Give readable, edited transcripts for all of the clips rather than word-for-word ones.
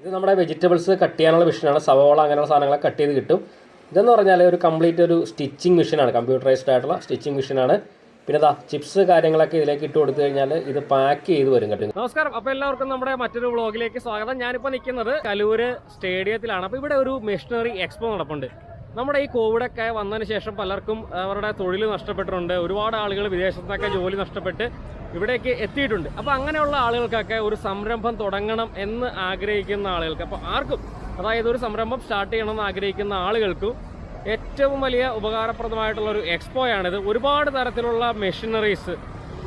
ഇത് നമ്മുടെ vegetables cut ചെയ്യാനുള്ള മെഷീനാണ്. സവോള അങ്ങനെയുള്ള സാധനങ്ങളൊക്കെ കട്ട് ചെയ്ത് കിട്ടും. ഇതെന്ന് പറഞ്ഞാൽ ഒരു കംപ്ലീറ്റ് ഒരു സ്റ്റിച്ചിങ് മെഷീനാണ്, കമ്പ്യൂട്ടറൈസ്ഡ് ആയിട്ടുള്ള സ്റ്റിച്ചിങ് മെഷീനാണ്. പിന്നെ ചിപ്സ് കാര്യങ്ങളൊക്കെ ഇതിലേക്ക് ഇട്ട് കൊടുത്തു കഴിഞ്ഞാൽ ഇത് പാക്ക് ചെയ്ത് വരും കേട്ടോ. നമസ്കാരം. അപ്പോൾ എല്ലാവർക്കും നമ്മുടെ മറ്റൊരു വ്ളോഗിലേക്ക് സ്വാഗതം. ഞാനിപ്പോൾ നിൽക്കുന്നത് കലൂര് സ്റ്റേഡിയത്തിലാണ്. അപ്പോൾ ഇവിടെ ഒരു മെഷീനറി എക്സ്പോ നടപ്പുണ്ട്. നമ്മുടെ ഈ കോവിഡൊക്കെ വന്നതിന് ശേഷം പലർക്കും അവരുടെ തൊഴിൽ നഷ്ടപ്പെട്ടിട്ടുണ്ട്. ഒരുപാട് ആളുകൾ വിദേശത്തൊക്കെ ജോലി നഷ്ടപ്പെട്ട് ഇവിടേക്ക് എത്തിയിട്ടുണ്ട്. അപ്പോൾ അങ്ങനെയുള്ള ആളുകൾക്കൊക്കെ ഒരു സംരംഭം തുടങ്ങണം എന്ന് ആഗ്രഹിക്കുന്ന ആളുകൾക്ക്, അപ്പോൾ ആർക്കും, അതായത് ഒരു സംരംഭം സ്റ്റാർട്ട് ചെയ്യണമെന്ന് ആഗ്രഹിക്കുന്ന ആളുകൾക്കും ഏറ്റവും വലിയ ഉപകാരപ്രദമായിട്ടുള്ളൊരു എക്സ്പോയാണിത്. ഒരുപാട് തരത്തിലുള്ള മെഷീനറീസ്,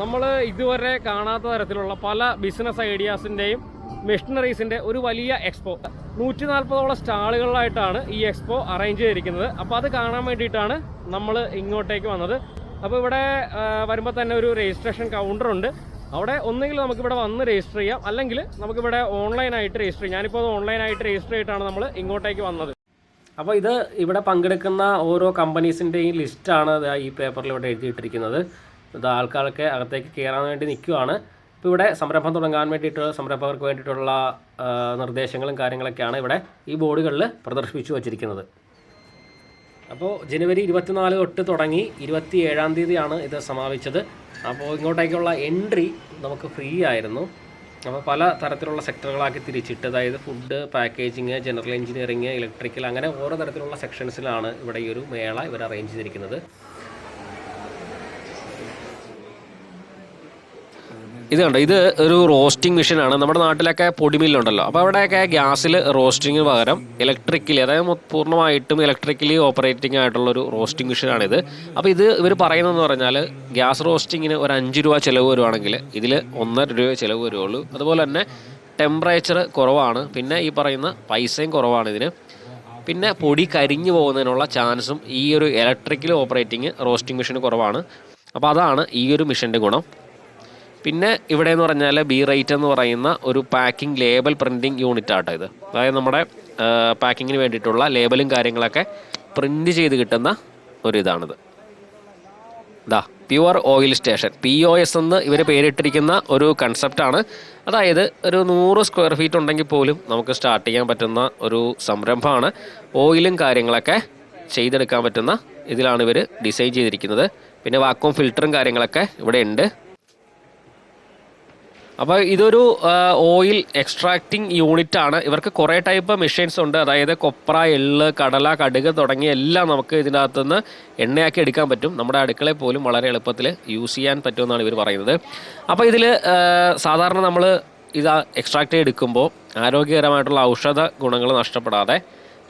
നമ്മൾ ഇതുവരെ കാണാത്ത തരത്തിലുള്ള പല ബിസിനസ് ഐഡിയാസിൻ്റെയും മെഷീനറീസിൻ്റെ ഒരു വലിയ എക്സ്പോ. 140ഓളം സ്റ്റാളുകളിലായിട്ടാണ് ഈ എക്സ്പോ അറേഞ്ച് ചെയ്തിരിക്കുന്നത്. അപ്പോൾ അത് കാണാൻ വേണ്ടിയിട്ടാണ് നമ്മൾ ഇങ്ങോട്ടേക്ക് വന്നത്. അപ്പോൾ ഇവിടെ വരുമ്പോൾ തന്നെ ഒരു രജിസ്ട്രേഷൻ കൗണ്ടറുണ്ട്. അവിടെ ഒന്നുകിൽ നമുക്കിവിടെ വന്ന് രജിസ്റ്റർ ചെയ്യാം, അല്ലെങ്കിൽ നമുക്കിവിടെ ഓൺലൈനായിട്ട് രജിസ്റ്റർ ചെയ്യാം. ഞാനിപ്പോൾ ഓൺലൈനായിട്ട് രജിസ്റ്റർ ചെയ്തിട്ടാണ് നമ്മൾ ഇങ്ങോട്ടേക്ക് വന്നത്. അപ്പോൾ ഇത് ഇവിടെ പങ്കെടുക്കുന്ന ഓരോ കമ്പനീസിൻ്റെയും ലിസ്റ്റാണ് ഈ പേപ്പറിൽ ഇവിടെ എഴുതിയിട്ടിരിക്കുന്നത്. ഇത് ആൾക്കാർക്ക് അകത്തേക്ക് കയറാൻ വേണ്ടി നിൽക്കുകയാണ്. ഇപ്പോൾ ഇവിടെ സംരംഭം തുടങ്ങാൻ വേണ്ടിയിട്ട് സംരംഭകർക്ക് വേണ്ടിയിട്ടുള്ള നിർദ്ദേശങ്ങളും കാര്യങ്ങളൊക്കെയാണ് ഇവിടെ ഈ ബോർഡുകളിൽ പ്രദർശിപ്പിച്ചു വച്ചിരിക്കുന്നത്. അപ്പോൾ ജനുവരി 24 തൊട്ട് തുടങ്ങി 27-ാം തീയതിയാണ് ഇത് സമാപിച്ചത്. അപ്പോൾ ഇങ്ങോട്ടേക്കുള്ള എൻട്രി നമുക്ക് ഫ്രീ ആയിരുന്നു. അപ്പോൾ പല തരത്തിലുള്ള സെക്ടറുകളാക്കി തിരിച്ചിട്ട്, അതായത് food, packaging, general engineering, electrical, അങ്ങനെ ഓരോ തരത്തിലുള്ള സെക്ഷൻസിലാണ് ഇവിടെ ഈ ഒരു മേള ഇവർ അറേഞ്ച് ചെയ്തിരിക്കുന്നത്. ഇത് കണ്ടോ, ഇത് ഒരു റോസ്റ്റിംഗ് മെഷീനാണ്. നമ്മുടെ നാട്ടിലൊക്കെ പൊടിമില്ലുണ്ടല്ലോ, അപ്പോൾ അവിടെയൊക്കെ ഗ്യാസിൽ റോസ്റ്റിങ്ങിന് പകരം ഇലക്ട്രിക്കലി, അതായത് പൂർണ്ണമായിട്ടും ഇലക്ട്രിക്കലി ഓപ്പറേറ്റിംഗ് ആയിട്ടുള്ളൊരു റോസ്റ്റിംഗ് മെഷീനാണിത്. അപ്പോൾ ഇത് ഇവർ പറയുന്നതെന്ന് പറഞ്ഞാൽ ഗ്യാസ് റോസ്റ്റിങ്ങിന് ഒരു 5 രൂപ ചിലവ് വരുവാണെങ്കിൽ ഇതിൽ 1.5 രൂപ ചിലവ് വരുള്ളൂ. അതുപോലെ തന്നെ ടെമ്പറേച്ചർ കുറവാണ്, പിന്നെ ഈ പറയുന്ന പൈസയും കുറവാണ് ഇതിന്. പിന്നെ പൊടി കരിഞ്ഞു പോകുന്നതിനുള്ള ചാൻസും ഈ ഒരു ഇലക്ട്രിക്കൽ ഓപ്പറേറ്റിംഗ് റോസ്റ്റിംഗ് മെഷീന് കുറവാണ്. അപ്പോൾ അതാണ് ഈ ഒരു മെഷീൻ്റെ ഗുണം. പിന്നെ ഇവിടെ എന്ന് പറഞ്ഞാൽ ബി റൈറ്റ് എന്ന് പറയുന്ന ഒരു പാക്കിംഗ് ലേബൽ പ്രിൻറ്റിങ് യൂണിറ്റ് ആട്ടോ ഇത്. അതായത് നമ്മുടെ പാക്കിങ്ങിന് വേണ്ടിയിട്ടുള്ള ലേബലും കാര്യങ്ങളൊക്കെ പ്രിൻറ്റ് ചെയ്ത് കിട്ടുന്ന ഒരു ഇതാണിത്. പ്യുവർ ഓയിൽ സ്റ്റേഷൻ, POS എന്ന് ഇവർ പേരിട്ടിരിക്കുന്ന ഒരു കൺസെപ്റ്റാണ്. അതായത് ഒരു 100 സ്ക്വയർ ഫീറ്റ് ഉണ്ടെങ്കിൽ പോലും നമുക്ക് സ്റ്റാർട്ട് ചെയ്യാൻ പറ്റുന്ന ഒരു സംരംഭമാണ്. ഓയിലും കാര്യങ്ങളൊക്കെ ചെയ്തെടുക്കാൻ പറ്റുന്ന ഇതിലാണ് ഇവർ ഡിസൈൻ ചെയ്തിരിക്കുന്നത്. പിന്നെ വാക്വം ഫിൽറ്ററും കാര്യങ്ങളൊക്കെ ഇവിടെ ഉണ്ട്. അപ്പോൾ ഇതൊരു ഓയിൽ എക്സ്ട്രാക്റ്റിംഗ് യൂണിറ്റ് ആണ്. ഇവർക്ക് കുറേ ടൈപ്പ് മെഷീൻസ് ഉണ്ട്. അതായത് കൊപ്ര, എള്ള്, കടല, കടുക് തുടങ്ങിയ എല്ലാം നമുക്ക് ഇതിനകത്തുനിന്ന് എണ്ണയാക്കി എടുക്കാൻ പറ്റും. നമ്മുടെ അടുക്കളയിൽ പോലും വളരെ എളുപ്പത്തിൽ യൂസ് ചെയ്യാൻ പറ്റുമെന്നാണ് ഇവർ പറയുന്നത്. അപ്പോൾ ഇതിൽ സാധാരണ നമ്മൾ ഇത് എക്സ്ട്രാക്റ്റ് ചെയ്തെടുക്കുമ്പോൾ ആരോഗ്യകരമായിട്ടുള്ള ഔഷധ ഗുണങ്ങൾ നഷ്ടപ്പെടാതെ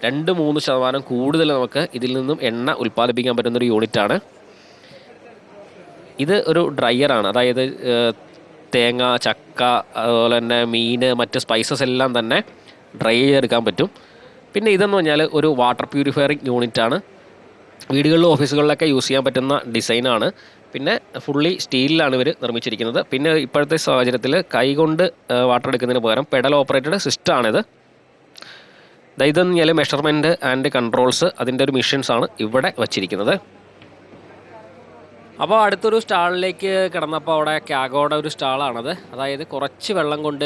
2-3% കൂടുതൽ നമുക്ക് ഇതിൽ നിന്നും എണ്ണ ഉൽപ്പാദിപ്പിക്കാൻ പറ്റുന്നൊരു യൂണിറ്റാണ്. ഇത് ഒരു ഡ്രയറാണ്. അതായത് തേങ്ങ, ചക്ക, അതുപോലെ തന്നെ മീൻ, മറ്റ് സ്പൈസസ് എല്ലാം തന്നെ ഡ്രൈ ചെയ്തെടുക്കാൻ പറ്റും. പിന്നെ ഇതെന്ന് പറഞ്ഞാൽ ഒരു വാട്ടർ പ്യൂരിഫയറിംഗ് യൂണിറ്റാണ്. വീടുകളിലും ഓഫീസുകളിലൊക്കെ യൂസ് ചെയ്യാൻ പറ്റുന്ന ഡിസൈനാണ്. പിന്നെ ഫുള്ളി സ്റ്റീലിലാണ് ഇവർ നിർമ്മിച്ചിരിക്കുന്നത്. പിന്നെ ഇപ്പോഴത്തെ സാഹചര്യത്തിൽ കൈകൊണ്ട് വാട്ടർ എടുക്കുന്നതിന് പകരം പെഡൽ ഓപ്പറേറ്റഡ് സിസ്റ്റമാണിത്. ഇതെന്ന് പറഞ്ഞാൽ മെഷർമെൻറ്റ് ആൻഡ് കൺട്രോൾസ്, അതിൻ്റെ ഒരു മെഷീൻസാണ് ഇവിടെ വച്ചിരിക്കുന്നത്. അപ്പോൾ അടുത്തൊരു സ്റ്റാളിലേക്ക് കിടന്നപ്പോൾ അവിടെ ക്യാഗോയുടെ ഒരു സ്റ്റാളാണത്. അതായത് കുറച്ച് വെള്ളം കൊണ്ട്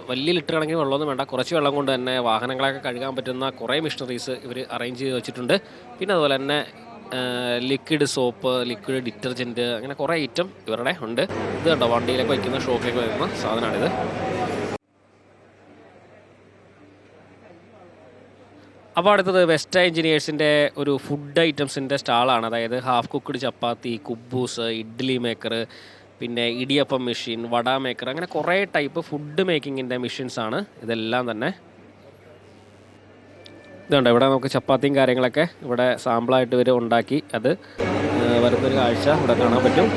വലിയ ലിറ്റർ കണക്കിന് വെള്ളമൊന്നും വേണ്ട, കുറച്ച് വെള്ളം കൊണ്ട് തന്നെ വാഹനങ്ങളൊക്കെ കഴുകാൻ പറ്റുന്ന കുറേ മെഷീനറീസ് ഇവർ അറേഞ്ച് ചെയ്ത് വെച്ചിട്ടുണ്ട്. പിന്നെ അതുപോലെ തന്നെ ലിക്വിഡ് സോപ്പ്, ലിക്വിഡ് ഡിറ്റർജൻറ്റ്, അങ്ങനെ കുറേ ഐറ്റം ഇവരുടെ ഉണ്ട്. ഇത് കണ്ടോ, വണ്ടിയിലേക്ക് വയ്ക്കുന്ന ഷോപ്പിലേക്ക് വരുന്ന സാധനമാണിത്. അപ്പോൾ അടുത്തത് വെസ്റ്റ് എഞ്ചിനീയേഴ്സിൻ്റെ ഒരു ഫുഡ് ഐറ്റംസിൻ്റെ സ്റ്റാളാണ്. അതായത് ഹാഫ് കുക്ക്ഡ് ചപ്പാത്തി, കുബൂസ്, ഇഡ്ഡലി മേക്കർ, പിന്നെ ഇടിയപ്പം മെഷീൻ, വട മേക്കർ, അങ്ങനെ കുറേ ടൈപ്പ് ഫുഡ് മേക്കിങ്ങിൻ്റെ മെഷീൻസാണ് ഇതെല്ലാം തന്നെ. ഇതുണ്ട്, ഇവിടെ നമുക്ക് ചപ്പാത്തിയും കാര്യങ്ങളൊക്കെ ഇവിടെ സാമ്പിളായിട്ട് ഇവർ ഉണ്ടാക്കി അത് വരുന്നൊരു കാഴ്ച ഇവിടെ കാണാൻ പറ്റും.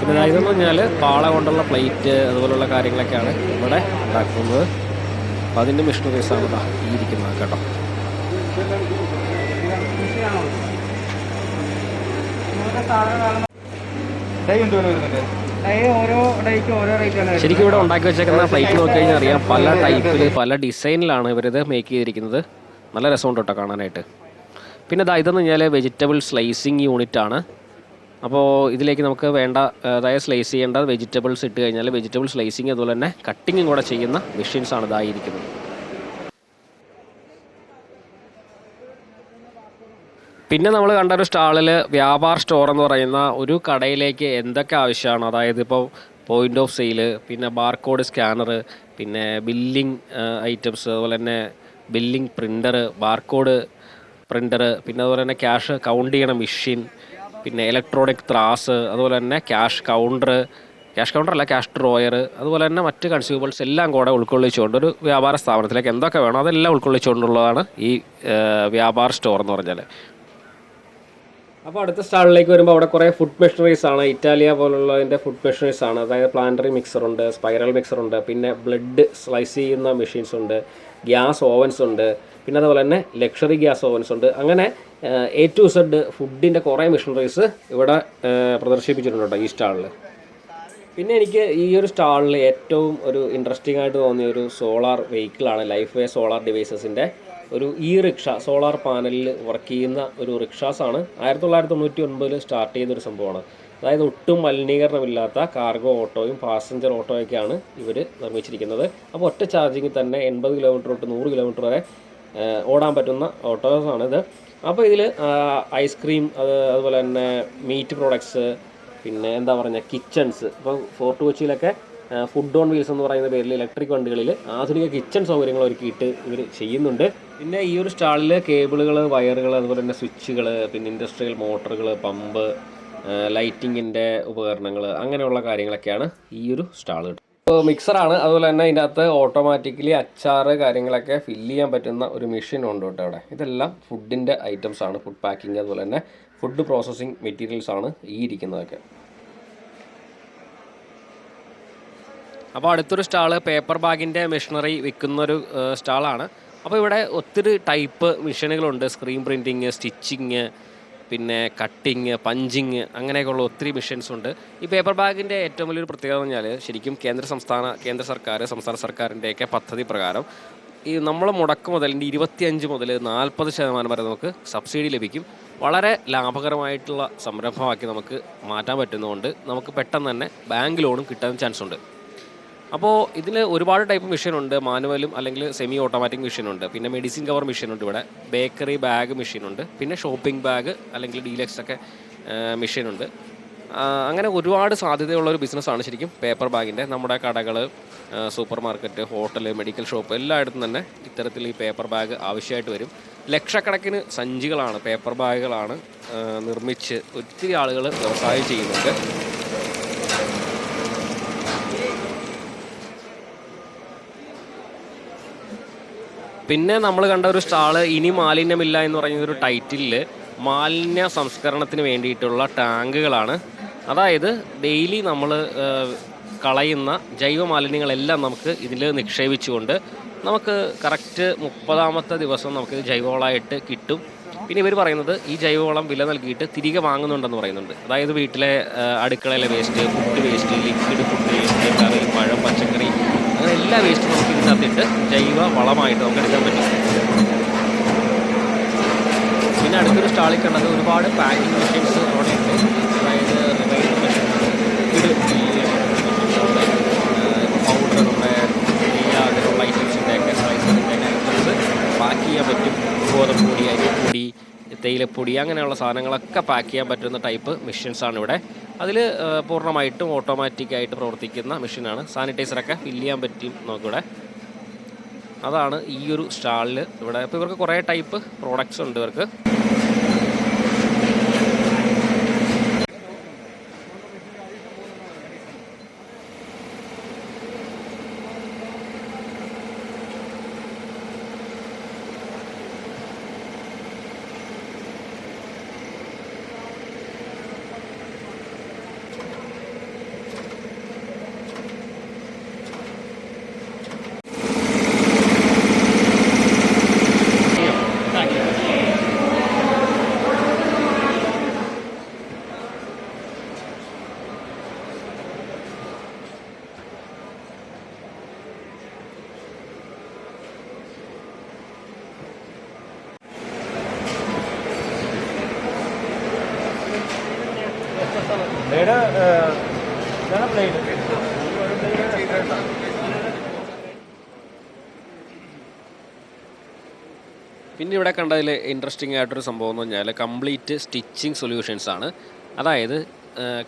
പിന്നെ ഇതെന്ന് പറഞ്ഞാൽ പാള കൊണ്ടുള്ള പ്ലേറ്റ്, അതുപോലുള്ള കാര്യങ്ങളൊക്കെയാണ് ഇവിടെ ഉണ്ടാക്കുന്നത്. അപ്പോൾ അതിൻ്റെ മെഷീനറീസാണ് ഈ ഇരിക്കുന്നത് കേട്ടോ. ശരിക്കും ഇവിടെ ഉണ്ടാക്കി വെച്ചേക്കുന്ന പ്ലേറ്റ് നോക്കി കഴിഞ്ഞാൽ അറിയാം, പല ടൈപ്പിൽ പല ഡിസൈനിലാണ് ഇവരിത് മേക്ക് ചെയ്തിരിക്കുന്നത്. നല്ല രസമുണ്ട് കേട്ടോ കാണാനായിട്ട്. പിന്നെ ഇതെന്ന് പറഞ്ഞാൽ വെജിറ്റബിൾ സ്ലൈസിങ് യൂണിറ്റ് ആണ്. അപ്പോൾ ഇതിലേക്ക് നമുക്ക് വേണ്ട അതായത് സ്ലൈസ് ചെയ്യേണ്ട വെജിറ്റബിൾസ് ഇട്ട് കഴിഞ്ഞാൽ വെജിറ്റബിൾ സ്ലൈസിങ് അതുപോലെ തന്നെ കട്ടിങ്ങും കൂടെ ചെയ്യുന്ന മെഷീൻസാണ് ഇതായിരിക്കുന്നത്. പിന്നെ നമ്മൾ കണ്ട ഒരു സ്റ്റാളിൽ വ്യാപാർ സ്റ്റോർ എന്ന് പറയുന്ന ഒരു കടയിലേക്ക് എന്തൊക്കെ ആവശ്യമാണ്, അതായത് ഇപ്പോൾ പോയിൻ്റ് ഓഫ് സെയിൽ, പിന്നെ ബാർകോഡ് സ്കാനർ, പിന്നെ ബില്ലിംഗ് ഐറ്റംസ്, അതുപോലെ തന്നെ ബില്ലിംഗ് പ്രിൻ്റർ, ബാർകോഡ് പ്രിൻ്റർ, പിന്നെ അതുപോലെ തന്നെ ക്യാഷ് കൗണ്ട് ചെയ്യണ മെഷീൻ, പിന്നെ ഇലക്ട്രോണിക് ത്രാസ്, അതുപോലെ തന്നെ ക്യാഷ് കൗണ്ടറല്ല ക്യാഷ് ഡ്രോയർ, അതുപോലെ തന്നെ മറ്റ് കൺസ്യൂമേഴ്സ് എല്ലാം കൂടെ ഉൾക്കൊള്ളിച്ചുകൊണ്ട് ഒരു വ്യാപാര സ്ഥാപനത്തിലേക്ക് എന്തൊക്കെ വേണം അതെല്ലാം ഉൾക്കൊള്ളിച്ചുകൊണ്ടുള്ളതാണ് ഈ വ്യാപാർ സ്റ്റോർ എന്ന് പറഞ്ഞാൽ. അപ്പോൾ അടുത്ത സ്റ്റാളിലേക്ക് വരുമ്പോൾ അവിടെ കുറേ ഫുഡ് മെഷീനറീസ് ആണ്. ഇറ്റാലിയ പോലുള്ളതിൻ്റെ ഫുഡ് മെഷീനറീസ് ആണ്. അതായത് പ്ലാന്ററി മിക്സറുണ്ട്, സ്പൈറൽ മിക്സറുണ്ട്, പിന്നെ ബ്ലഡ് സ്ലൈസ് ചെയ്യുന്ന മെഷീൻസ് ഉണ്ട്, ഗ്യാസ് ഓവൻസ് ഉണ്ട്, പിന്നെ അതുപോലെ തന്നെ ലക്ഷറി ഗ്യാസ് ഓവൻസ് ഉണ്ട്. അങ്ങനെ A to Z ഫുഡിൻ്റെ കുറേ മെഷീനറീസ് ഇവിടെ പ്രദർശിപ്പിച്ചിട്ടുണ്ട് ഈ സ്റ്റാളിൽ. പിന്നെ എനിക്ക് ഈ ഒരു സ്റ്റാളിൽ ഏറ്റവും ഒരു ഇൻട്രസ്റ്റിംഗ് ആയിട്ട് തോന്നിയ ഒരു സോളാർ വെഹിക്കിളാണ് ലൈഫ് വേ സോളാർ ഡിവൈസസിൻ്റെ ഒരു റിക്ഷ, സോളാർ പാനലിൽ വർക്ക് ചെയ്യുന്ന ഒരു റിക്ഷാസാണ്. 1999 സ്റ്റാർട്ട് ചെയ്തൊരു സംഭവമാണ്. അതായത് ഒട്ടും മലിനീകരണമില്ലാത്ത കാർഗോ ഓട്ടോയും പാസഞ്ചർ ഓട്ടോയൊക്കെയാണ് ഇവർ നിർമ്മിച്ചിരിക്കുന്നത്. അപ്പോൾ ഒറ്റ ചാർജിങ്ങിൽ തന്നെ 80 കിലോമീറ്റർ തൊട്ട് 100 കിലോമീറ്റർ വരെ ഓടാൻ പറ്റുന്ന ഓട്ടോസാണിത്. അപ്പോൾ ഇതിൽ ഐസ്ക്രീം, അതുപോലെ തന്നെ മീറ്റ് പ്രോഡക്ട്സ്, പിന്നെ എന്താ പറയുക കിച്ചൺസ്, ഇപ്പോൾ ഫോർട്ട് കൊച്ചിയിലൊക്കെ ഫുഡ് ഓൺ വീൽസ് എന്ന് പറയുന്ന പേരിൽ ഇലക്ട്രിക് വണ്ടികളിൽ ആധുനിക കിച്ചൺ സൗകര്യങ്ങൾ ഒരുക്കിയിട്ട് ഇവർ ചെയ്യുന്നുണ്ട്. പിന്നെ ഈ ഒരു സ്റ്റാളിൽ കേബിളുകൾ, വയറുകൾ, അതുപോലെ തന്നെ സ്വിച്ചുകൾ, പിന്നെ ഇൻഡസ്ട്രിയൽ മോട്ടറുകൾ, പമ്പ്, ലൈറ്റിങ്ങിൻ്റെ ഉപകരണങ്ങൾ, അങ്ങനെയുള്ള കാര്യങ്ങളൊക്കെയാണ് ഈ ഒരു സ്റ്റാൾ. ഇപ്പോൾ മിക്സറാണ്, അതുപോലെ തന്നെ ഇതിൻ്റെ അകത്ത് ഓട്ടോമാറ്റിക്കലി അച്ചാറ് കാര്യങ്ങളൊക്കെ ഫില്ല് ചെയ്യാൻ പറ്റുന്ന ഒരു മെഷീൻ ഉണ്ട് കേട്ടോ അവിടെ. ഇതെല്ലാം ഫുഡിൻ്റെ ഐറ്റംസ് ആണ്, ഫുഡ് പാക്കിങ്, അതുപോലെ തന്നെ ഫുഡ് പ്രോസസ്സിങ് മെറ്റീരിയൽസ് ആണ് ഈ ഇരിക്കുന്നതൊക്കെ. അപ്പോൾ അടുത്തൊരു സ്റ്റാള് പേപ്പർ ബാഗിൻ്റെ മെഷീനറി വിൽക്കുന്നൊരു സ്റ്റാളാണ്. അപ്പോൾ ഇവിടെ ഒത്തിരി ടൈപ്പ് മെഷീനുകളുണ്ട്. സ്ക്രീൻ പ്രിൻറ്റിങ്, സ്റ്റിച്ചിങ്, പിന്നെ കട്ടിങ്, പഞ്ചിങ്, അങ്ങനെയൊക്കെയുള്ള ഒത്തിരി മെഷീൻസ് ഉണ്ട്. ഈ പേപ്പർ ബാഗിൻ്റെ ഏറ്റവും വലിയൊരു പ്രത്യേകത എന്ന് പറഞ്ഞാൽ ശരിക്കും കേന്ദ്ര സർക്കാർ, സംസ്ഥാന സർക്കാരിൻ്റെയൊക്കെ പദ്ധതി പ്രകാരം ഈ നമ്മൾ മുടക്ക് മുതലിൻ്റെ 25 മുതൽ 40% വരെ നമുക്ക് സബ്സിഡി ലഭിക്കും. വളരെ ലാഭകരമായിട്ടുള്ള സംരംഭമാക്കി നമുക്ക് മാറ്റാൻ പറ്റുന്നതുകൊണ്ട് നമുക്ക് പെട്ടെന്ന് തന്നെ ബാങ്ക് ലോണും കിട്ടാൻ ചാൻസ് ഉണ്ട്. അപ്പോൾ ഇതിൽ ഒരുപാട് ടൈപ്പ് മെഷീനുണ്ട്. മാനുവലും അല്ലെങ്കിൽ സെമി ഓട്ടോമാറ്റിക് മെഷീനുണ്ട്, പിന്നെ മെഡിസിൻ കവർ മെഷീനുണ്ട്, ഇവിടെ ബേക്കറി ബാഗ് മെഷീനുണ്ട്, പിന്നെ ഷോപ്പിംഗ് ബാഗ് അല്ലെങ്കിൽ ഡീലക്സ് ഒക്കെ മെഷീനുണ്ട്. അങ്ങനെ ഒരുപാട് സാധ്യതയുള്ളൊരു ബിസിനസ്സാണ് ശരിക്കും പേപ്പർ ബാഗിൻ്റെ. നമ്മുടെ കടകൾ, super market, hotel, medical shop എല്ലായിടത്തും തന്നെ ഇത്തരത്തിൽ ഈ പേപ്പർ ബാഗ് ആവശ്യമായിട്ട് വരും. ലക്ഷക്കണക്കിന് സഞ്ചികളാണ്, പേപ്പർ ബാഗുകളാണ് നിർമ്മിച്ച് ഒത്തിരി ആളുകൾ വ്യവസായം ചെയ്യുന്നുണ്ട്. പിന്നെ നമ്മൾ കണ്ട ഒരു സ്റ്റാള് ഇനി മാലിന്യമില്ല എന്ന് പറയുന്നൊരു ടൈറ്റിലിൽ മാലിന്യ സംസ്കരണത്തിന് വേണ്ടിയിട്ടുള്ള ടാങ്കുകളാണ്. അതായത് ഡെയിലി നമ്മൾ കളയുന്ന ജൈവ മാലിന്യങ്ങളെല്ലാം നമുക്ക് ഇതിൽ നിക്ഷേപിച്ചുകൊണ്ട് നമുക്ക് കറക്റ്റ് 30ാമത്തെ ദിവസം നമുക്ക് ജൈവവളമായിട്ട് കിട്ടും. പിന്നെ ഇവർ പറയുന്നത് ഈ ജൈവവളം വില നൽകിയിട്ട് തിരികെ വാങ്ങുന്നുണ്ടെന്ന് പറയുന്നുണ്ട്. അതായത് വീട്ടിലെ അടുക്കളയിലെ waste, food waste, liquid food waste, കറി, പഴം, പച്ചക്കറി, അങ്ങനെ എല്ലാ വേസ്റ്റും നമുക്ക് ഇതിനകത്തിട്ട് ജൈവ വളമായിട്ട് നമുക്ക് എടുക്കാൻ പറ്റും. പിന്നെ അടുത്തൊരു സ്റ്റാളിൽ കണ്ടത് ഒരുപാട് പാക്കിംഗ് മെഷീൻസ് അവിടെ ഉണ്ട്. അതായത് റിവൈൻഡ് മെഷീൻ, പൗഡർ, നമ്മുടെ എല്ലാ അതിലുള്ള ഐറ്റംസിൻ്റെയൊക്കെ സ്ലൈസറിൻ്റെയൊക്കെ ഐറ്റംസ് പാക്ക് ചെയ്യാൻ പറ്റും. ഗോതമ്പൊടി, അരിപ്പൊടി, തേയിലപ്പൊടി, അങ്ങനെയുള്ള സാധനങ്ങളൊക്കെ പാക്ക് ചെയ്യാൻ പറ്റുന്ന ടൈപ്പ് മെഷീൻസാണ് ഇവിടെ. അതിൽ പൂർണ്ണമായിട്ടും ഓട്ടോമാറ്റിക്കായിട്ട് പ്രവർത്തിക്കുന്ന മെഷീനാണ്. സാനിറ്റൈസറൊക്കെ ഫില്ല് ചെയ്യാൻ പറ്റും നമുക്കിവിടെ. അതാണ് ഈ ഒരു സ്റ്റാളിൽ ഇവിടെ. ഇപ്പോൾ ഇവർക്ക് കുറേ ടൈപ്പ് പ്രോഡക്റ്റ്സ് ഉണ്ട് ഇവർക്ക്. പിന്നെ ഇവിടെ കണ്ടതിൽ ഇൻട്രസ്റ്റിംഗ് ആയിട്ടൊരു സംഭവം എന്ന് പറഞ്ഞാൽ കംപ്ലീറ്റ് സ്റ്റിച്ചിങ് സൊല്യൂഷൻസ് ആണ്. അതായത്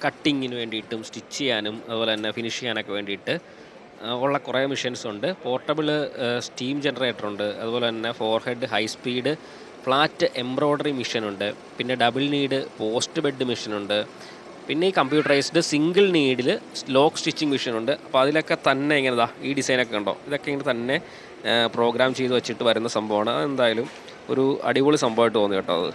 കട്ടിങ്ങിന് വേണ്ടിയിട്ടും സ്റ്റിച്ച് ചെയ്യാനും അതുപോലെ തന്നെ ഫിനിഷ് ചെയ്യാനൊക്കെ വേണ്ടിയിട്ട് ഉള്ള കുറേ മെഷീൻസ് ഉണ്ട്. പോർട്ടബിൾ സ്റ്റീം ജനറേറ്റർ ഉണ്ട്, അതുപോലെ തന്നെ four head high speed flat embroidery മെഷീനുണ്ട്, പിന്നെ ഡബിൾ നീഡ് പോസ്റ്റ് ബെഡ് മെഷീനുണ്ട്, പിന്നെ ഈ computerised single needle lock stitching മെഷീനുണ്ട്. അപ്പോൾ അതിലൊക്കെ തന്നെ ഇങ്ങനെ ഈ ഡിസൈനൊക്കെ ഉണ്ടോ, ഇതൊക്കെ ഇങ്ങനെ തന്നെ പ്രോഗ്രാം ചെയ്ത് വെച്ചിട്ട് വരുന്ന സംഭവമാണ്. അതെന്തായാലും ഒരു അടിപൊളി സംഭവമായിട്ട് തോന്നി കേട്ടോ അത്.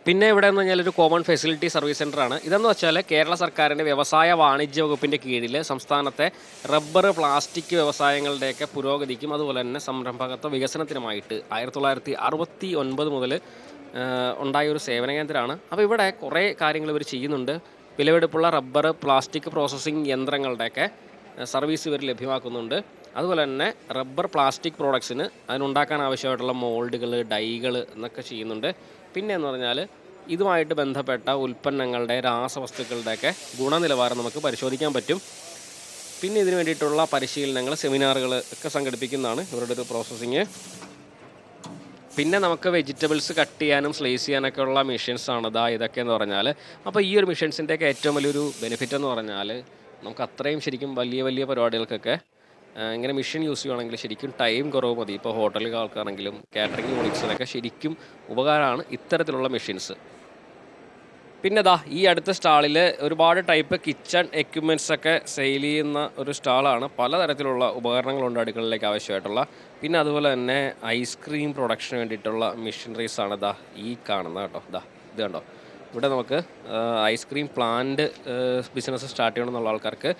പിന്നെ ഇവിടെ എന്ന് പറഞ്ഞാൽ ഒരു കോമൺ ഫെസിലിറ്റി സർവീസ് സെൻ്ററാണ്. ഇതെന്ന് വെച്ചാൽ കേരള സർക്കാരിൻ്റെ വ്യവസായ വാണിജ്യ വകുപ്പിൻ്റെ കീഴിൽ സംസ്ഥാനത്തെ റബ്ബർ പ്ലാസ്റ്റിക് വ്യവസായങ്ങളുടെയൊക്കെ പുരോഗതിക്കും അതുപോലെ തന്നെ സംരംഭകത്വ വികസനത്തിനുമായിട്ട് 1969 മുതൽ ഉണ്ടായ ഒരു സേവന കേന്ദ്രമാണ്. അപ്പോൾ ഇവിടെ കുറേ കാര്യങ്ങൾ ഇവർ ചെയ്യുന്നുണ്ട്. വിലപിടിപ്പുള്ള റബ്ബർ പ്ലാസ്റ്റിക് പ്രോസസ്സിംഗ് യന്ത്രങ്ങളുടെയൊക്കെ സർവീസ് ഇവർ ലഭ്യമാക്കുന്നുണ്ട്. അതുപോലെ തന്നെ റബ്ബർ പ്ലാസ്റ്റിക് പ്രോഡക്ട്സിന് അതിനുണ്ടാക്കാൻ ആവശ്യമായിട്ടുള്ള മോൾഡുകൾ ഡൈകൾ എന്നൊക്കെ ചെയ്യുന്നുണ്ട്. പിന്നെ എന്ന് പറഞ്ഞാൽ ഇതുമായിട്ട് ബന്ധപ്പെട്ട ഉൽപ്പന്നങ്ങളുടെ രാസവസ്തുക്കളുടെയൊക്കെ ഗുണനിലവാരം നമുക്ക് പരിശോധിക്കാൻ പറ്റും. പിന്നെ ഇതിന് വേണ്ടിയിട്ടുള്ള പരിശീലനങ്ങൾ സെമിനാറുകൾ ഒക്കെ സംഘടിപ്പിക്കുന്നതാണ് ഇവരുടെ ഒരു പ്രോസസ്സിങ്. പിന്നെ നമുക്ക് വെജിറ്റബിൾസ് കട്ട് ചെയ്യാനും സ്ലൈസ് ചെയ്യാനൊക്കെ ഉള്ള മെഷീൻസാണ് ഇതൊക്കെ എന്ന് പറഞ്ഞാൽ. അപ്പോൾ ഈ ഒരു മെഷീൻസിൻ്റെയൊക്കെ ഏറ്റവും വലിയൊരു ബെനിഫിറ്റ് എന്ന് പറഞ്ഞാൽ നമുക്ക് അത്രയും ശരിക്കും വലിയ വലിയ പരിപാടികൾക്കൊക്കെ ഇങ്ങനെ മെഷീൻ യൂസ് ചെയ്യുകയാണെങ്കിൽ ശരിക്കും ടൈം കുറവ് മതി. ഇപ്പോൾ ഹോട്ടലിൽ ആൾക്കാരാണെങ്കിലും കാറ്ററിംഗ് യൂണിറ്റ്സിനൊക്കെ ശരിക്കും ഉപകാരമാണ് ഇത്തരത്തിലുള്ള മെഷീൻസ്. പിന്നെ ഈ അടുത്ത സ്റ്റാളിൽ ഒരുപാട് ടൈപ്പ് കിച്ചൺ എക്യുപ്മെൻറ്റ്സൊക്കെ സെയിൽ ചെയ്യുന്ന ഒരു സ്റ്റാളാണ്. പലതരത്തിലുള്ള ഉപകരണങ്ങളുണ്ട് അടുക്കളയിലേക്ക് ആവശ്യമായിട്ടുള്ള. പിന്നെ അതുപോലെ തന്നെ ഐസ്ക്രീം പ്രൊഡക്ഷന് വേണ്ടിയിട്ടുള്ള മെഷീനറീസാണ് ഈ കാണുന്നത് കേട്ടോ. ഇത് കണ്ടോ, ഇവിടെ നമുക്ക് ഐസ്ക്രീം പ്ലാന്റ് ബിസിനസ് സ്റ്റാർട്ട് ചെയ്യണമെന്നുള്ള ആൾക്കാർക്ക്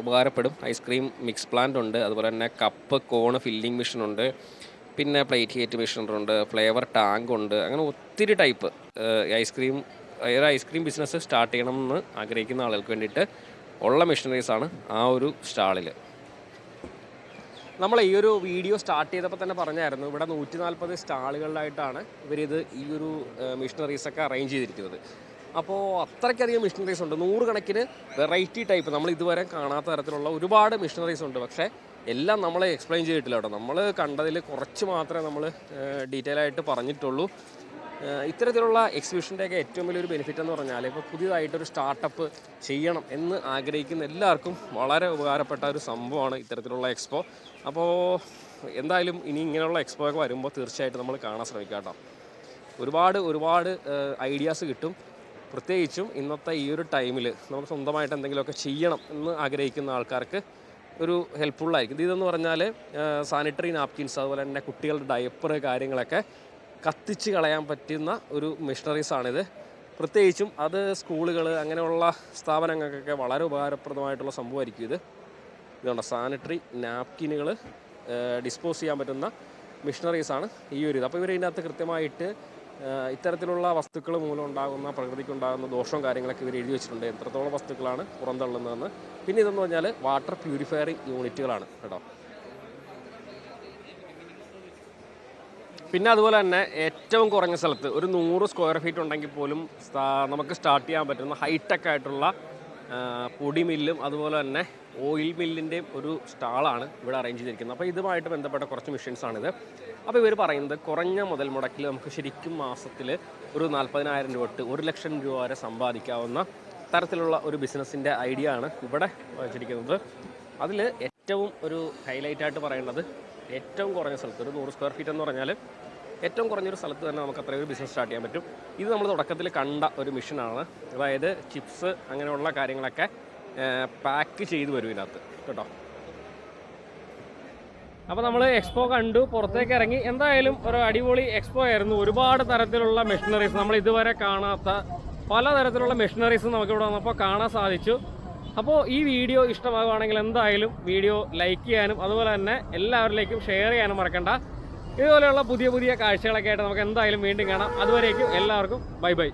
ഉപകാരപ്പെടും. ഐസ്ക്രീം മിക്സ് പ്ലാന്റ് ഉണ്ട്, അതുപോലെ തന്നെ കപ്പ് കോണ് ഫില്ലിംഗ് മെഷീനുണ്ട്, പിന്നെ പ്ലേറ്റ് ഹീറ്റ് മെഷീനുണ്ട്, ഫ്ലേവർ ടാങ്ക് ഉണ്ട്. അങ്ങനെ ഒത്തിരി ടൈപ്പ് ഐസ്ക്രീം ബിസിനസ് സ്റ്റാർട്ട് ചെയ്യണമെന്ന് ആഗ്രഹിക്കുന്ന ആളുകൾക്ക് വേണ്ടിയിട്ട് ഉള്ള മെഷീനറീസാണ് ആ ഒരു സ്റ്റാളിൽ. നമ്മൾ ഈ ഒരു വീഡിയോ സ്റ്റാർട്ട് ചെയ്തപ്പോൾ തന്നെ പറഞ്ഞായിരുന്നു, ഇവിടെ 140 സ്റ്റാളുകളിലായിട്ടാണ് ഇവരിത് ഈ ഒരു മെഷീനറീസൊക്കെ അറേഞ്ച് ചെയ്തിരിക്കുന്നത്. അപ്പോൾ അത്രയ്ക്കധികം മെഷീനറീസ് ഉണ്ട്, 100 കണക്കിന് വെറൈറ്റി ടൈപ്പ് നമ്മൾ ഇതുവരെ കാണാത്ത തരത്തിലുള്ള ഒരുപാട് മെഷീനറീസ് ഉണ്ട്. പക്ഷേ എല്ലാം നമ്മൾ എക്സ്പ്ലെയിൻ ചെയ്തിട്ടില്ല കേട്ടോ. നമ്മൾ കണ്ടതിൽ കുറച്ച് മാത്രമേ നമ്മൾ ഡീറ്റെയിൽ ആയിട്ട് പറഞ്ഞിട്ടുള്ളൂ. ഇത്തരത്തിലുള്ള എക്സിബിഷൻ്റെയൊക്കെ ഏറ്റവും വലിയൊരു ബെനിഫിറ്റ് എന്ന് പറഞ്ഞാൽ ഇപ്പോൾ പുതിയതായിട്ടൊരു സ്റ്റാർട്ടപ്പ് ചെയ്യണം എന്ന് ആഗ്രഹിക്കുന്ന എല്ലാവർക്കും വളരെ ഉപകാരപ്പെട്ട ഒരു സംഭവമാണ് ഇത്തരത്തിലുള്ള എക്സ്പോ. അപ്പോൾ എന്തായാലും ഇനി ഇങ്ങനെയുള്ള എക്സ്പോ ഒക്കെ വരുമ്പോൾ തീർച്ചയായിട്ടും നമ്മൾ കാണാൻ ശ്രമിക്കാം കേട്ടോ. ഒരുപാട് ഐഡിയാസ് കിട്ടും. പ്രത്യേകിച്ചും ഇന്നത്തെ ഈ ഒരു ടൈമിൽ നമുക്ക് സ്വന്തമായിട്ട് എന്തെങ്കിലുമൊക്കെ ചെയ്യണം എന്ന് ആഗ്രഹിക്കുന്ന ആൾക്കാർക്ക് ഒരു ഹെൽപ്ഫുള്ളായിരിക്കും. ഇതെന്ന് പറഞ്ഞാൽ സാനിറ്ററി നാപ്കിൻസ്, അതുപോലെ തന്നെ കുട്ടികളുടെ ഡയപ്പർ കാര്യങ്ങളൊക്കെ കത്തിച്ച് കളയാൻ പറ്റുന്ന ഒരു മെഷീനറീസാണിത്. പ്രത്യേകിച്ചും അത് സ്കൂളുകൾ അങ്ങനെയുള്ള സ്ഥാപനങ്ങൾക്കൊക്കെ വളരെ ഉപകാരപ്രദമായിട്ടുള്ള സംഭവമായിരിക്കും ഇത്. ഇതുകൊണ്ട് സാനിറ്ററി നാപ്കിനുകൾ ഡിസ്പോസ് ചെയ്യാൻ പറ്റുന്ന മെഷീനറീസാണ് ഈ ഒരു ഇത്. അപ്പോൾ ഇവർ ഇതിനകത്ത് കൃത്യമായിട്ട് ഇത്തരത്തിലുള്ള വസ്തുക്കൾ മൂലം ഉണ്ടാകുന്ന പ്രകൃതിക്കുണ്ടാകുന്ന ദോഷവും കാര്യങ്ങളൊക്കെ ഇവർ എഴുതി വെച്ചിട്ടുണ്ട്, എത്രത്തോളം വസ്തുക്കളാണ് പുറന്തള്ളുന്നതെന്ന്. പിന്നെ ഇതെന്ന് പറഞ്ഞാൽ വാട്ടർ പ്യൂരിഫയറിങ് യൂണിറ്റുകളാണ് കേട്ടോ. പിന്നെ അതുപോലെ തന്നെ ഏറ്റവും കുറഞ്ഞ സ്ഥലത്ത് ഒരു 100 സ്ക്വയർ ഫീറ്റ് ഉണ്ടെങ്കിൽ പോലും നമുക്ക് സ്റ്റാർട്ട് ചെയ്യാൻ പറ്റുന്ന ഹൈടെക് ആയിട്ടുള്ള പൊടി മില്ലും അതുപോലെ തന്നെ ഓയിൽ മില്ലിൻ്റെയും ഒരു സ്റ്റാളാണ് ഇവിടെ അറേഞ്ച് ചെയ്തിരിക്കുന്നത്. അപ്പോൾ ഇതുമായിട്ട് ബന്ധപ്പെട്ട കുറച്ച് മെഷീൻസാണിത്. അപ്പോൾ ഇവർ പറയുന്നത് കുറഞ്ഞ മുതൽ മുടക്കിൽ നമുക്ക് ശരിക്കും മാസത്തിൽ ഒരു 40,000 രൂപ തൊട്ട് 1 ലക്ഷം രൂപ വരെ സമ്പാദിക്കാവുന്ന തരത്തിലുള്ള ഒരു ബിസിനസ്സിൻ്റെ ഐഡിയ ആണ് ഇവിടെ വെച്ചിരിക്കുന്നത്. അതിൽ ഏറ്റവും ഒരു ഹൈലൈറ്റായിട്ട് പറയേണ്ടത് ഏറ്റവും കുറഞ്ഞ സ്ഥലത്ത് ഒരു 100 സ്ക്വയർ ഫീറ്റ് എന്ന് പറഞ്ഞാൽ ഏറ്റവും കുറഞ്ഞൊരു സ്ഥലത്ത് തന്നെ നമുക്ക് അത്രയും ഒരു ബിസിനസ് സ്റ്റാർട്ട് ചെയ്യാൻ പറ്റും. ഇത് നമ്മൾ തുടക്കത്തിൽ കണ്ട ഒരു മെഷീനാണ്. അതായത് ചിപ്സ് അങ്ങനെയുള്ള കാര്യങ്ങളൊക്കെ പാക്ക് ചെയ്ത് വരും ഇതിനകത്ത് കേട്ടോ. അപ്പോൾ നമ്മൾ എക്സ്പോ കണ്ടു, പുറത്തേക്ക് ഇറങ്ങി. എന്തായാലും ഒരു അടിപൊളി എക്സ്പോ ആയിരുന്നു. ഒരുപാട് തരത്തിലുള്ള മെഷീനറീസ്, നമ്മൾ ഇതുവരെ കാണാത്ത പലതരത്തിലുള്ള മെഷീനറീസ് നമുക്കിവിടെ വന്നപ്പോൾ കാണാൻ സാധിച്ചു. അപ്പോൾ ഈ വീഡിയോ ഇഷ്ടമാകുകയാണെങ്കിൽ എന്തായാലും വീഡിയോ ലൈക്ക് ചെയ്യാനും അതുപോലെ തന്നെ എല്ലാവരിലേക്കും ഷെയർ ചെയ്യാനും മറക്കണ്ട. ഇതുപോലെയുള്ള പുതിയ കാഴ്ചകളൊക്കെ ആയിട്ട് നമുക്ക് എന്തായാലും വീണ്ടും കാണാം. അതുവരേക്കും എല്ലാവർക്കും ബൈ.